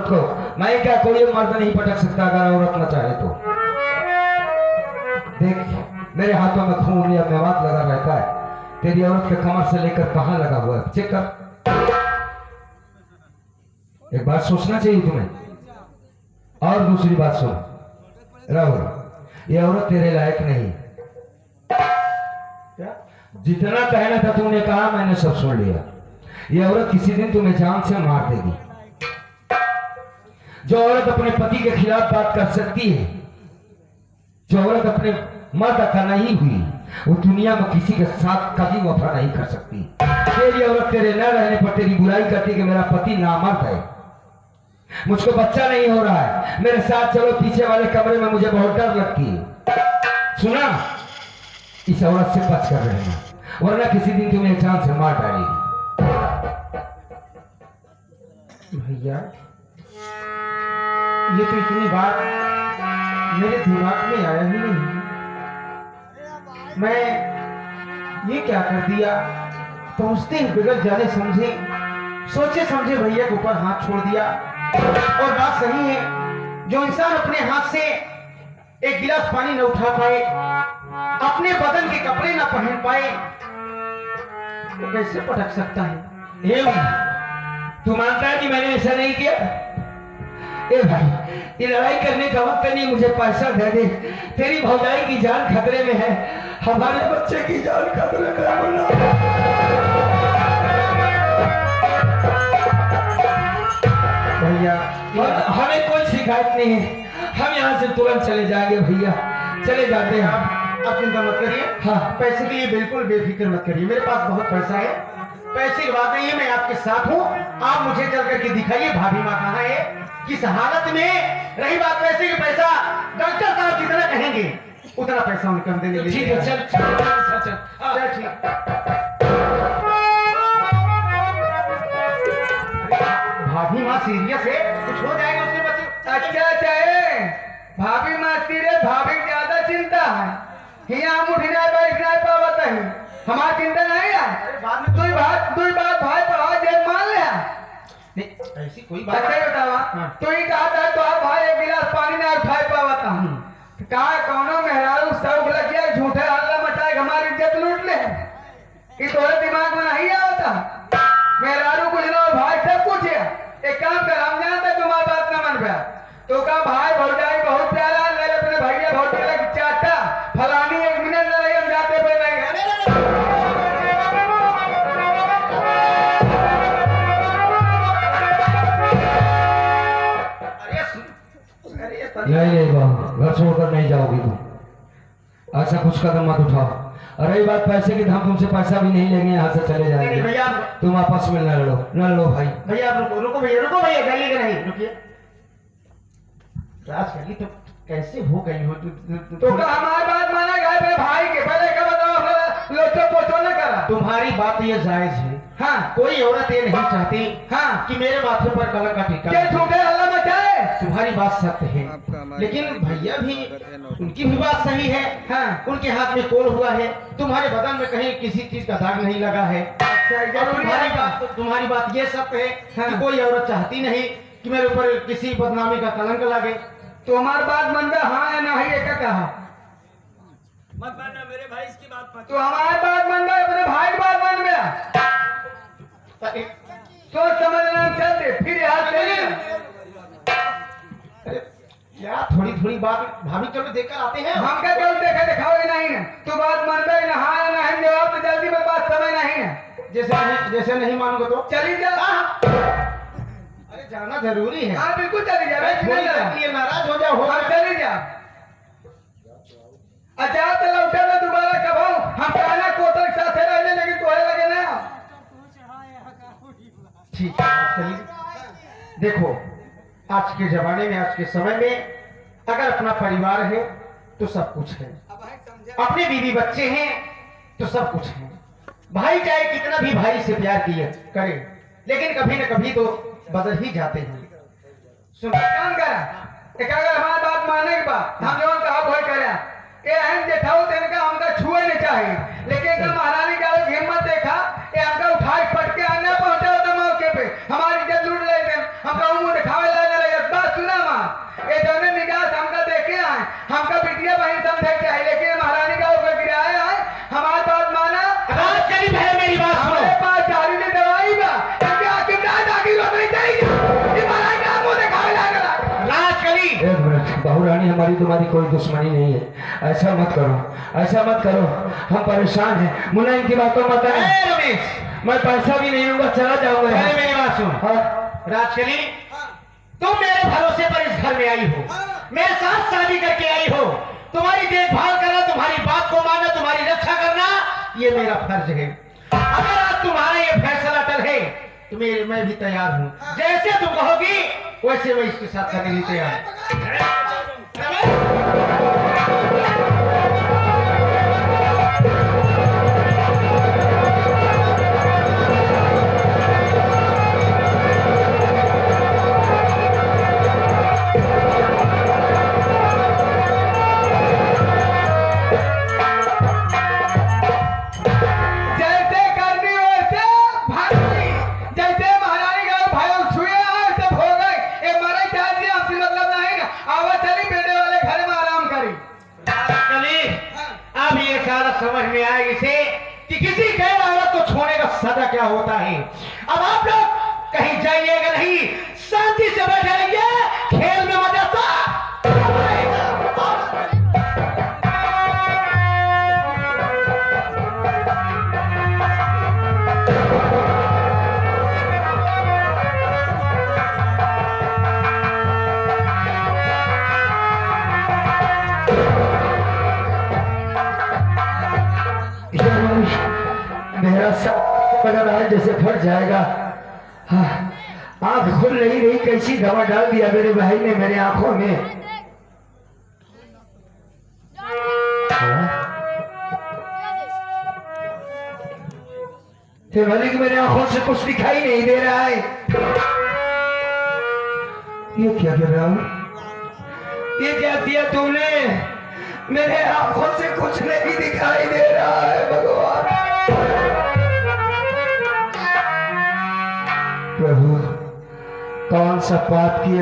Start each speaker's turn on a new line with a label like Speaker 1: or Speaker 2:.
Speaker 1: औरत को। मैं क्या, कोई मर्द नहीं पटक सकता अगर औरत न चाहे तो। देख मेरे हाथों में खून या मेवात लगा रहता है, तेरी औरत के कमर से लेकर कहां लगा हुआ है, चेक कर। एक बात सोचना चाहिए तुम्हें। और दूसरी बात सुन राहुल, ये औरत तेरे लायक नहीं। क्या जितना कहना था तूने कहा, मैंने सब सुन लिया। ये औरत किसी दिन तुम्हें जान से मार देगी। जो औरत अपने पति के खिलाफ बात कर सकती है, जो औरत अपने मर्द का नहीं हुई, वो दुनिया में किसी के साथ कभी वफा नहीं कर सकती। तेरी औरत तेरे न रहने पर तेरी बुराई करती कि मेरा पति नामर्द है, मुझको बच्चा नहीं हो रहा है, मेरे साथ चलो पीछे वाले कमरे में, मुझे बहुत डर लगती है। सुना, इस औरत से बच कर रहना, वरना किसी दिन तुम्हें जान से मार डालेगी।
Speaker 2: भैया ये तो इतनी बात मेरे दिमाग में आया ही नहीं। मैं ये क्या कर दिया, पहुंचते ही बिगड़ जाने समझे, सोचे समझे भैया के ऊपर हाथ छोड़ दिया। और बात सही है, जो इंसान अपने हाथ से एक गिलास पानी न उठा पाए, अपने बदन के कपड़े न पहन पाए, वो कैसे पटक सकता है?
Speaker 1: तू मानता है कि मैंने ऐसा नहीं किया? ए भाई, ये लड़ाई करने का वक्त नहीं, मुझे पैसा दे दे। तेरी भौजाई की जान खतरे में है, हमारे बच्चे की जान खतरे में है।
Speaker 2: भैया
Speaker 1: हमें कोई शिकायत नहीं है, हम यहाँ से तुरंत चले जाएंगे भैया, चले जाते हैं।
Speaker 2: आप चिंता मत करिए।
Speaker 1: हाँ,
Speaker 2: पैसे के लिए बिल्कुल बेफिक्र मत करिए, मेरे पास बहुत पैसा है। पैसे की बात नहीं है, मैं आपके साथ हूँ। आप मुझे चल करके दिखाइए भाभी माँ कहाँ है, किस हालत में। रही बात पैसे की, पैसा डॉक्टर साहब जितना कहेंगे उतना पैसा उनके हम देने।
Speaker 1: ठीक है, चल चल चल चल,
Speaker 2: चल ठीक। भाभी माँ सीरियस है, कुछ हो जाएगा उसके बच्चे।
Speaker 3: अच्छा है, भाभी माँ सीरियस, भाभी की ज्यादा चिंता है। यहाँ उठना बैठना पावत है, हमारी चिंता नहीं है।
Speaker 2: बाद में
Speaker 3: दुई बात भाई पढ़ा जेल मान लिया।
Speaker 2: नहीं, ऐसी कोई बात
Speaker 3: अच्छा बतावा, तो ही कहा था तो आप भाई एक गिलास पानी ना उठाए पावता हूँ। कहा कौनो मेहरारू सब लग गया, झूठे हल्ला मचाए हमारी इज्जत लूट ले, कि तोरे दिमाग में नहीं आता। मेहरारू कुछ ना भाई सब कुछ है। एक काम कर, हम जानते तुम्हारी बात न मन पे, तो कहा भाई भौजाई बहुत प्यारा, ले अपने भैया भौजाई लग चाटा फलानी, एक मिनट न रही, हम जाते पे नहीं।
Speaker 1: नहीं बाबू, घर छोड़कर नहीं जाओगी तुम, ऐसा कुछ कदम मत उठाओ। और रही बात पैसे की, हम तुमसे पैसा भी नहीं लेंगे, यहाँ से चले जाएंगे।
Speaker 2: भैया
Speaker 1: तुम आपस में न लड़ो भाई।
Speaker 2: भैया आप रुको, रुको भैया, रुको भैया, गली का नहीं, रुकिए। राज गली तो कैसे हो गई हो?
Speaker 3: तो हमारी बात माना गया मेरे भाई के, पहले का बताओ, लोचो पोचो न करा।
Speaker 2: तुम्हारी बात ये जायज है।
Speaker 3: हाँ
Speaker 2: कोई औरत ये नहीं चाहती
Speaker 3: हाँ,
Speaker 2: कि मेरे माथे पर कलंक का टीका।
Speaker 3: क्या झूठे हल्ला मचाए?
Speaker 2: तुम्हारी बात सत्य है, लेकिन भैया भी, उनकी भी बात सही है।
Speaker 3: हाँ,
Speaker 2: उनके हाथ में कोल हुआ है, तुम्हारे बदन में कहीं किसी चीज का दाग नहीं लगा है। और तुम्हारी बात ये सत्य है कि कोई औरत चाहती नहीं कि मेरे ऊपर किसी बदनामी का कलंक लगे।
Speaker 3: तो हमारी बात मन में हाँ या नहीं है क्या कहा?
Speaker 1: मत मानना मेरे भाई, इसकी बात मत।
Speaker 3: तो हमारी बात मन में, अपने भाई की बात मन में सोच समझना चलते, फिर याद करिए।
Speaker 2: क्या थोड़ी थोड़ी बात भाभी, चलो देखकर आते हैं।
Speaker 3: हम क्या कल देखे दिखाओगे नहीं ना, तो बात मन में ना हाँ या नहीं, जवाब तो जल्दी में बात समय नहीं है।
Speaker 2: जैसे नहीं मानोगे तो
Speaker 3: चली जा।
Speaker 2: अरे जाना जरूरी है।
Speaker 3: हाँ बिल्कुल चली जा,
Speaker 2: थोड़ी देर के लिए नाराज हो जाओ,
Speaker 3: हाँ चली जा। अच्छा तो लौटे में दोबारा कब हो, हम कहना कोतर के साथ रहने लगे, तोहे लगे ना।
Speaker 2: ठीक है, चलिए। देखो, आज के जमाने में, आज के समय में अगर अपना परिवार है तो सब कुछ है, अपने बीवी बच्चे हैं तो सब कुछ है। भाई चाहे कितना भी भाई से प्यार किए करे, लेकिन कभी न कभी तो बदल ही जाते हैं।
Speaker 3: सुन काम करा, एक अगर हमारी बात माने के बाद हम जो कहा वो करा, ये हम जेठाऊ तेनका हमका छुए नहीं चाहिए, लेकिन जब महारानी का हिम्मत देखा, ये हमका उठाए पटके आने पहुंचा होता मौके पे, हमारी इज्जत लूट लेते, हमका मुंह दिखावे लगे
Speaker 1: बहू रानी हमारी तुम्हारी कोई दुश्मनी नहीं है, ऐसा मत करो, ऐसा मत करो, हम परेशान हैं। मुन्ना इनकी बातों मत आए।
Speaker 2: रमेश,
Speaker 1: मैं पैसा भी नहीं लूंगा, चला जाऊंगा।
Speaker 2: पहले मेरी बात सुन।
Speaker 1: हाँ,
Speaker 2: राजकली, तुम मेरे भरोसे पर इस घर में आई हो, मेरे साथ शादी करके आई हो, तुम्हारी देखभाल करना, तुम्हारी बात को मानना, तुम्हारी रक्षा करना, ये मेरा फर्ज है। अगर आज तुम्हारा ये फैसला अटल है तो मैं भी तैयार हूँ। जैसे तुम कहोगी वैसे मैं इसके साथ करने के लिए तैयार
Speaker 3: जैसे करनी वैसे भाई, जैसे महारानी का भाई छुए ऐसे हो गए। ये मरे चाहिए, हमसे मतलब नहीं ना। आवा चली बेटे वाले घर में आराम करी।
Speaker 2: राजकली, अब ये सारा समझ में आए इसे कि किसी गैर औरत को छोड़ने का सजा क्या होता है। अब आप लोग कहीं जाइएगा नहीं, शांति से बैठे रहिए, खेल में मजा था।
Speaker 1: मेरा सब लग रहा है जैसे फट जाएगा। हाँ, आंख खुल नहीं रही, कैसी दवा डाल दिया मेरे भाई ने मेरे आंखों में। हाँ? हे मालिक, मेरे आंखों से कुछ दिखाई नहीं दे रहा है। ये क्या कर रहा हूँ? ये क्या किया तूने? मेरे आंखों से कुछ नहीं दिखाई दे रहा है भगवान। प्रभु, कौन सा पाप किया